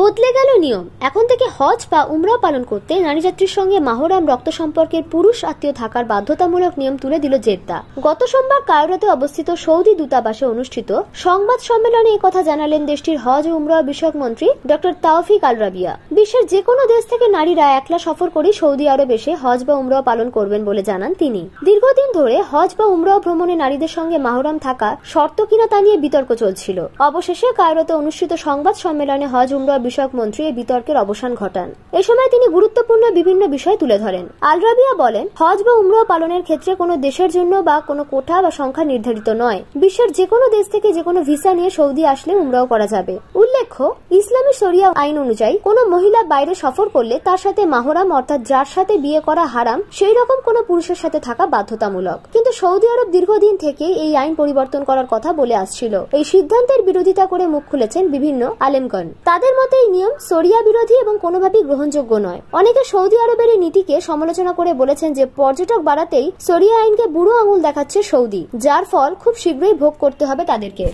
বদলে গেল নিয়ম। এখন থেকে হজ বা উমরা পালন করতে নারী যাত্রীর সঙ্গে মাহরাম রক্ত সম্পর্কের পুরুষ আত্মীয় থাকার বাধ্যতামূলক নিয়ম তুলে দিল জেদ্দা। গত সোমবার কায়রোতে অবস্থিত সৌদি দূতাবাসে অনুষ্ঠিত সংবাদ সম্মেলনে একথা জানালেন দেশটির হজ ও উমরা বিষয়ক মন্ত্রী ডক্টর তাওফিক আল রাবিয়া। বিশ্বের যে কোনো দেশ থেকে নারীরা একলা সফর করে সৌদি আরব এসে হজ বা উমরা পালন করবেন বলে জানান তিনি। দীর্ঘদিন ধরে হজ বা উমরা ভ্রমণে নারীদের সঙ্গে মাহরাম থাকা শর্ত কিনা তা নিয়ে বিতর্ক চলছিল। অবশেষে কায়রোতে অনুষ্ঠিত সংবাদ সম্মেলনে হজ উমরা বিষয়ক মন্ত্রী এই বিতর্কের অবসান ঘটান। এ সময় তিনি গুরুত্বপূর্ণ বিভিন্ন বিষয় তুলে ধরেন। আল রাবিয়া বলেন, হজ বা উমরা পালনের ক্ষেত্রে কোনো দেশের জন্য বা কোনো কোঠা বা সংখ্যা নির্ধারিত নয়। বিশ্বের যে কোনো দেশ থেকে যে কোনো ভিসা নিয়ে সৌদি আসলে উমরাও করা যাবে। উল্লেখ্য, ইসলামী শরিয়া আইন অনুযায়ী কোনো মহিলা বাইরে সফর করলে তার সাথে মাহরাম অর্থাৎ যার সাথে বিয়ে করা হারাম সেই রকম কোনো পুরুষের সাথে থাকা বাধ্যতামূলক। কিন্তু সৌদি আরব দীর্ঘদিন থেকে এই আইন পরিবর্তন করার কথা বলে আসছিল। এই সিদ্ধান্তের বিরোধিতা করে মুখ খুলেছেন বিভিন্ন আলেমগণ। তাদের মতে এই নিয়ম শরিয়া বিরোধী এবং কোনোভাবেই গ্রহণযোগ্য নয়। অনেকে সৌদি আরবের এই নীতিকে সমালোচনা করে বলেছেন যে পর্যটক বাড়াতেই শরিয়া আইনকে বুড়ো আঙুল দেখাচ্ছে সৌদি, যার ফল খুব শীঘ্রই ভোগ করতে হবে তাদেরকে।